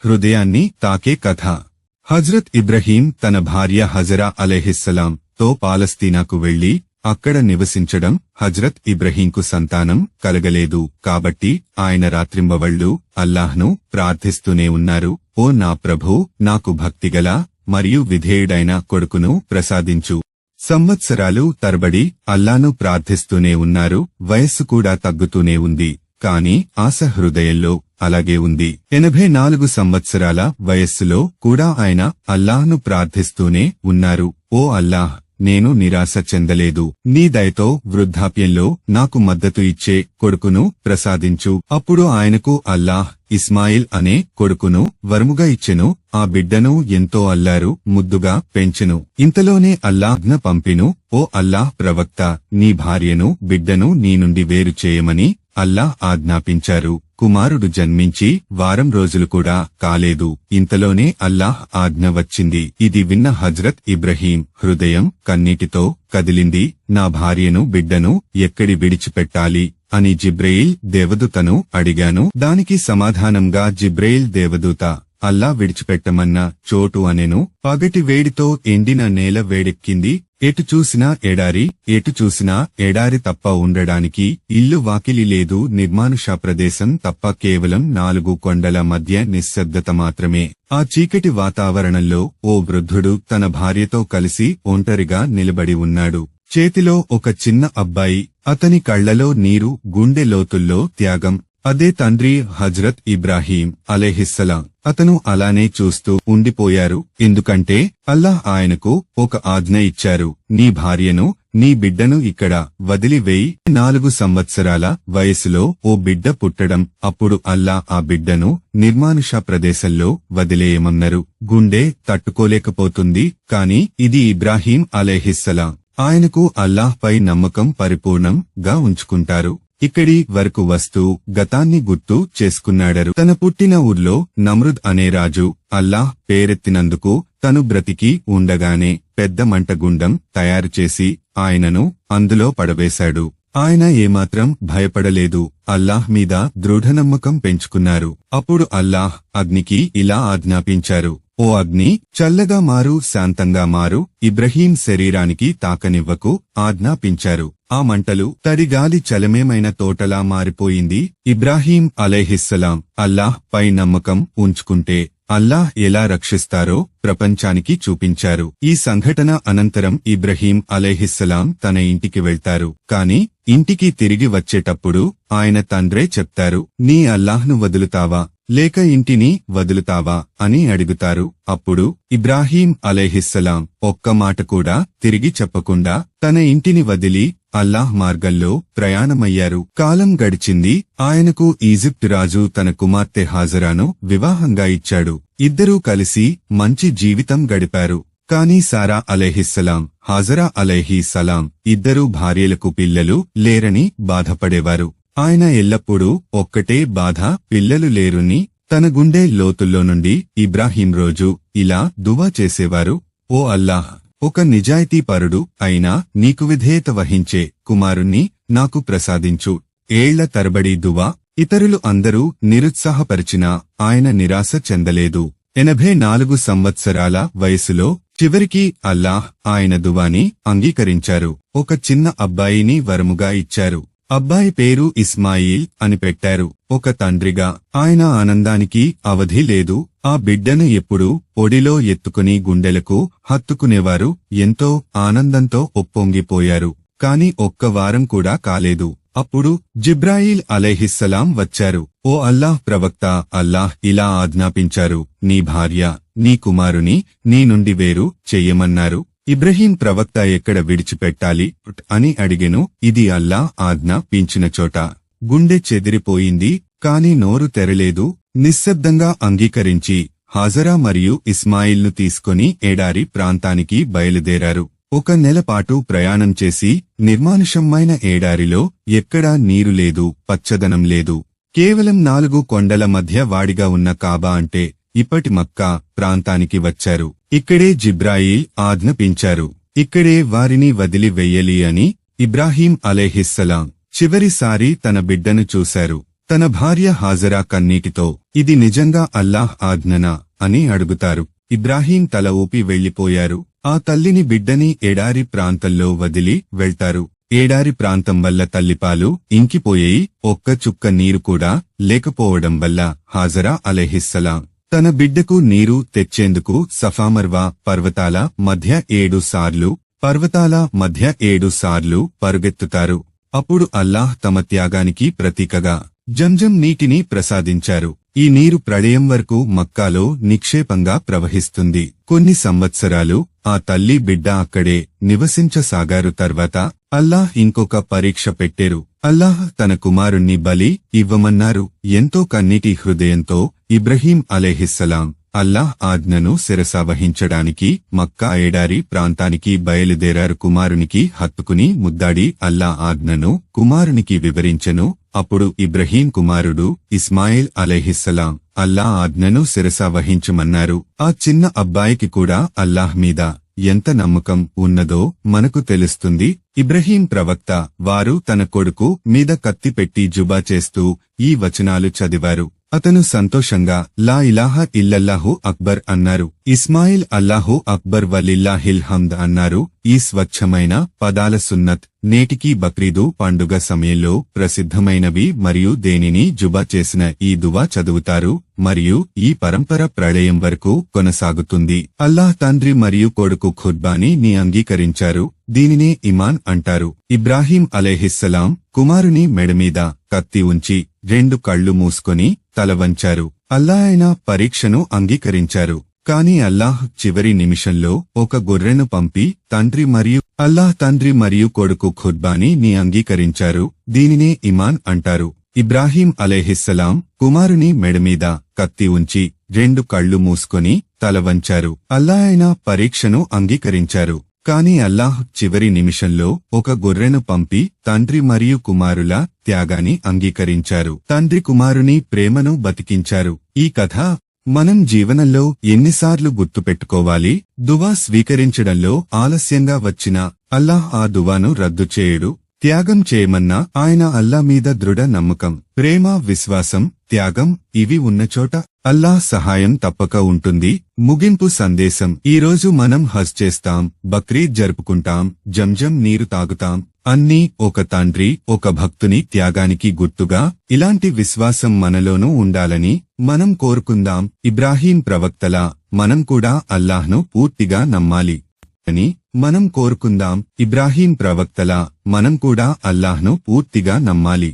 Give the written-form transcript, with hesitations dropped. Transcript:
హృదయాన్ని తాకే కథ. హజ్రత్ ఇబ్రహీం తన భార్య హజరా అలైహిస్సలాం తో పాలస్తీనాకు వెళ్లి అక్కడ నివసించడం. హజ్రత్ ఇబ్రహీంకు సంతానం కలగలేదు కాబట్టి ఆయన రాత్రింబవళ్లు అల్లాహ్ను ప్రార్థిస్తూనే ఉన్నారు. ఓ నా ప్రభూ, నాకు భక్తిగల మరియు విధేయుడైన కొడుకును ప్రసాదించు. సంవత్సరాలు తరబడి అల్లాను ప్రార్థిస్తూనే ఉన్నారు. వయస్సు కూడా తగ్గుతూనే ఉంది, కాని ఆశ హృదయంలో అలాగే ఉంది. 84 సంవత్సరాల వయస్సులో కూడా ఆయన అల్లాహ్ను ప్రార్థిస్తూనే ఉన్నారు. ఓ అల్లాహ్, నేను నిరాశ చెందలేదు. నీ దయతో వృద్ధాప్యంలో నాకు మద్దతు ఇచ్చే కొడుకును ప్రసాదించు. అప్పుడు ఆయనకు అల్లాహ్ ఇస్మాయిల్ అనే కొడుకును వరముగా ఇచ్చెను. ఆ బిడ్డను ఎంతో అల్లారు ముద్దుగా పెంచెను. ఇంతలోనే అల్లాహ్ను పంపిను. ఓ అల్లాహ్ ప్రవక్త, నీ భార్యను బిడ్డను నీ నుండి వేరు చేయమని అల్లాహ్ ఆజ్ఞాపించారు. కుమారుడు జన్మించి వారం రోజులు కూడా కాలేదు. ఇంతలోనే అల్లాహ్ ఆజ్ఞ వచ్చింది. ఇది విన్న హజ్రత్ ఇబ్రహీం హృదయం కన్నీటితో కదిలింది. నా భార్యను బిడ్డను ఎక్కడి విడిచిపెట్టాలి అని జిబ్రయీల్ దేవదూతను అడిగాను. దానికి సమాధానంగా జిబ్రయీల్ దేవదూత అల్లా విడిచిపెట్టమన్న చోటు అనెను. పగటి వేడితో ఎండిన నేల వేడెక్కింది. ఎటు చూసినా ఎడారి, ఎటు చూసినా ఎడారి తప్ప ఉండడానికి ఇల్లు వాకిలి లేదు. నిర్మానుష ప్రదేశం తప్ప కేవలం 4 కొండల మధ్య నిశ్శబ్దత మాత్రమే. ఆ చీకటి వాతావరణంలో ఓ వృద్ధుడు తన భార్యతో కలిసి ఒంటరిగా నిలబడి ఉన్నాడు. చేతిలో ఒక చిన్న అబ్బాయి. అతని కళ్లలో నీరు, గుండె లోతుల్లో త్యాగం. అదే తండ్రి హజ్రత్ ఇబ్రాహీం అలైహిస్సలాం. అతను అలానే చూస్తూ ఉండిపోయారు. ఎందుకంటే అల్లాహ్ ఆయనకు ఒక ఆజ్ఞ ఇచ్చారు. నీ భార్యను, నీ బిడ్డను ఇక్కడ వదిలివేయి. 4 సంవత్సరాల వయసులో ఓ బిడ్డ పుట్టడం. అప్పుడు అల్లాహ్ ఆ బిడ్డను నిర్మానుష ప్రదేశంలో వదిలేయమన్నారు. గుండె తట్టుకోలేకపోతుంది. కాని ఇది ఇబ్రాహీం అలైహిస్సలాం. ఆయనకు అల్లాహ్ పై నమ్మకం పరిపూర్ణంగా ఉంచుకుంటారు. ఇక్కడి వరకు వస్తూ గతాన్ని గుర్తు చేసుకున్నాడరు. తన పుట్టిన ఊర్లో నమ్రుద్ అనే రాజు అల్లాహ్ పేరెత్తినందుకు తను బ్రతికి ఉండగానే పెద్ద మంటగుండం తయారుచేసి ఆయనను అందులో పడవేశాడు. ఆయన ఏమాత్రం భయపడలేదు. అల్లాహ్ మీద దృఢనమ్మకం పెంచుకున్నారు. అప్పుడు అల్లాహ్ అగ్నికి ఇలా ఆజ్ఞాపించారు. ఓ అగ్ని, చల్లగా మారు, శాంతంగా మారు. ఇబ్రహీం శరీరానికి తాకనివ్వకు ఆజ్ఞాపించారు. ఆ మంటలు తడిగాలి చలమేమైన తోటలా మారిపోయింది. ఇబ్రాహీం అలైహిస్సలాం అల్లాహ్ పై నమ్మకం ఉంచుకుంటే అల్లాహ్ ఎలా రక్షిస్తారో ప్రపంచానికి చూపించారు. ఈ సంఘటన అనంతరం ఇబ్రహీం అలైహిస్సలాం తన ఇంటికి వెళ్తారు. కాని ఇంటికి తిరిగి వచ్చేటప్పుడు ఆయన తండ్రే చెప్తారు, నీ అల్లాహ్ను వదులుతావా లేక ఇంటిని వదులుతావా అని అడుగుతారు. అప్పుడు ఇబ్రాహీం అలైహిస్సలాం ఒక్క మాట కూడా తిరిగి చెప్పకుండా తన ఇంటిని వదిలి అల్లాహ్ మార్గంలో ప్రయాణమయ్యారు. కాలం గడిచింది. ఆయనకు ఈజిప్ట్ రాజు తన కుమార్తె హాజరాను వివాహంగా ఇచ్చాడు. ఇద్దరూ కలిసి మంచి జీవితం గడిపారు. కాని సారా అలైహిస్సలాం, హాజరా అలైహిస్సలాం ఇద్దరూ భార్యలకు పిల్లలు లేరని బాధపడేవారు. ఆయన ఎల్లప్పుడూ ఒక్కటే బాధ, పిల్లలు లేరుని. తన గుండె లోతుల్లో నుండి ఇబ్రాహీం రోజు ఇలా దువా చేసేవారు. ఓ అల్లాహ్, ఒక నిజాయితీపరుడు అయినా నీకు విధేయత వహించే కుమారుణ్ణి నాకు ప్రసాదించు. ఏళ్ల తరబడి దువా. ఇతరులు అందరూ నిరుత్సాహపరిచినా ఆయన నిరాశ చెందలేదు. 84 సంవత్సరాల వయసులో చివరికి అల్లాహ్ ఆయన దువాని అంగీకరించారు. ఒక చిన్న అబ్బాయిని వరముగా ఇచ్చారు. అబ్బాయి పేరు ఇస్మాయిల్ అని పెట్టారు. ఒక తండ్రిగా ఆయన ఆనందానికి అవధి లేదు. ఆ బిడ్డను ఎప్పుడూ ఒడిలో ఎత్తుకుని గుండెలకు హత్తుకునేవారు. ఎంతో ఆనందంతో ఒప్పొంగిపోయారు. కాని ఒక్క వారం కూడా కాలేదు. అప్పుడు జిబ్రాయీల్ అలైహిస్సలాం వచ్చారు. ఓ అల్లాహ్ ప్రవక్త, అల్లాహ్ ఇలా ఆజ్ఞాపించారు, నీ భార్య, నీ కుమారుని నీ నుండి వేరు చెయ్యమన్నారు. ఇబ్రహీం ప్రవక్త ఎక్కడ విడిచిపెట్టాలి అని అడిగెను. ఇది అల్లాహ్ ఆజ్ఞాపించిన చోట. గుండె చెదిరిపోయింది. కాని నోరు తెరలేదు. నిశ్శబ్దంగా అంగీకరించి హాజరా మరియు ఇస్మాయిల్ను తీసుకొని ఎడారి ప్రాంతానికి బయలుదేరారు. 1 నెల పాటు ప్రయాణం చేసి నిర్మానుషమైన ఎడారిలో ఎక్కడా నీరు లేదు, పచ్చదనం లేదు. కేవలం 4 కొండల మధ్య వాడిగా ఉన్న కాబా అంటే ఇప్పటి మక్కా ప్రాంతానికి వచ్చారు. ఇక్కడే జిబ్రాయీల్ ఆజ్ఞాపించారు. ఇక్కడే వారిని వదిలి వెయ్యలి అని. ఇబ్రాహీం అలైహిస్సలాం చివరిసారి తన బిడ్డను చూశారు. తన భార్య హాజరా కన్నీటితో ఇది నిజంగా అల్లాహ్ ఆజ్ఞనా అని అడుగుతారు. ఇబ్రాహీం తల ఊపి వెళ్లిపోయారు. ఆ తల్లిని బిడ్డని ఎడారి ప్రాంతంలో వదిలి వెళ్తారు. ఏడారి ప్రాంతం వల్ల తల్లిపాలు ఇంకిపోయేయి. ఒక్క చుక్క నీరు కూడా లేకపోవడం వల్ల హాజరా అలైహిస్సలాం తన బిడ్డకు నీరు తెచ్చేందుకు సఫామర్వా పర్వతాల మధ్య 7 సార్లు పరుగెత్తుతారు. అప్పుడు అల్లాహ్ తమ త్యాగానికి ప్రతీకగా జంజం నీటిని ప్రసాదించారు. ఈ నీరు ప్రళయం వరకు మక్కాలో నిక్షేపంగా ప్రవహిస్తుంది. కొన్ని సంవత్సరాలు ఆ తల్లి బిడ్డ అక్కడే నివసించసాగారు. తర్వాత అల్లాహ్ ఇంకొక పరీక్ష పెట్టారు. అల్లాహ్ తన కుమారుణ్ణి బలి ఇవ్వమన్నారు. ఎంతో కన్నీటి హృదయంతో ఇబ్రహీం అలైహిస్సలాం అల్లాహ్ ఆజ్ఞను శిరసావహించడానికి మక్కా ఎడారి ప్రాంతానికి బయలుదేరారు. కుమారునికి హత్తుకుని ముద్దాడి అల్లాహ్ ఆజ్ఞను కుమారునికి వివరించెను. అప్పుడు ఇబ్రహీం కుమారుడు ఇస్మాయిల్ అలైహిస్సలాం అల్లాహ్ ఆజ్ఞను శిరసావహించమన్నారు. ఆ చిన్న అబ్బాయికి కూడా అల్లాహ్ మీద ఎంత నమ్మకం ఉన్నదో మనకు తెలుస్తుంది. ఇబ్రహీం ప్రవక్త వారు తన కొడుకు మీద కత్తి పెట్టి జుబా చేస్తూ ఈ వచనాలు చదివారు. అతను సంతోషంగా లా ఇలాహా ఇల్లల్లాహు అక్బర్ అన్నారు. ఇస్మాయిల్ అల్లాహు అక్బర్ వలిల్లాహిల్ హమ్ద్ అన్నారు. ఈ స్వచ్ఛమైన పదాల సున్నత్ నేటికీ బక్రీదు పండుగ సమయంలో ప్రసిద్ధమైనవి మరియు దేనిని జుబా చేసిన ఈ దువా చదువుతారు మరియు ఈ పరంపర ప్రళయం వరకు కొనసాగుతుంది. అల్లాహ్ తండ్రి మరియు కొడుకు ఖుర్బానీని అంగీకరించారు. దీనినే ఇమాన్ అంటారు. ఇబ్రాహీం అలైహిస్సలాం కుమారుని మెడమీద కత్తి ఉంచి 2 కళ్ళు మూసుకొని తల వంచారు. అల్లాహ్ అయిన పరీక్షను అంగీకరించారు. కాని అల్లాహ్ చివరి నిమిషంలో ఒక గొర్రెను పంపి అల్లాహ్ తండ్రి మరియు కొడుకు ఖుర్బానీని అంగీకరించారు. దీనినే ఇమాన్ అంటారు. ఇబ్రాహీం అలైహిస్సలాం కుమారుని మెడమీద కత్తి ఉంచి 2 కళ్ళు మూసుకొని తల వంచారు. అల్లాహ్ అయిన పరీక్షను అంగీకరించారు. కాని అల్లాహ్ చివరి నిమిషంలో ఒక గొర్రెను పంపి తండ్రి మరియు కుమారుల త్యాగాన్ని అంగీకరించారు. తండ్రి కుమారుని ప్రేమను బతికించారు. ఈ కథ మనం జీవనంలో ఎన్నిసార్లు గుర్తుపెట్టుకోవాలి. దువా స్వీకరించడంలో ఆలస్యంగా వచ్చినా అల్లాహ్ ఆ దువాను రద్దు చేయడు. త్యాగం చేయమన్నా ఆయన అల్లాహ్ మీద దృఢ నమ్మకం, ప్రేమ, విశ్వాసం, త్యాగం ఇవి ఉన్నచోట అల్లాహ్ సహాయం తప్పక ఉంటుంది. ముగింపు సందేశం. ఈరోజు మనం హజ్ చేస్తాం, బక్రీద్ జరుపుకుంటాం, జంజం నీరు తాగుతాం. అన్నీ ఒక తండ్రి, ఒక భక్తుని త్యాగానికి గుర్తుగా. ఇలాంటి విశ్వాసం మనలోనూ ఉండాలని మనం కోరుకుందాం. ఇబ్రాహీం ప్రవక్తలా మనం కూడా అల్లాహ్ను పూర్తిగా నమ్మాలి అని మనం కోరుకుందాం. ఇబ్రాహీం ప్రవక్తలా మనం కూడా అల్లాహ్ను పూర్తిగా నమ్మాలి.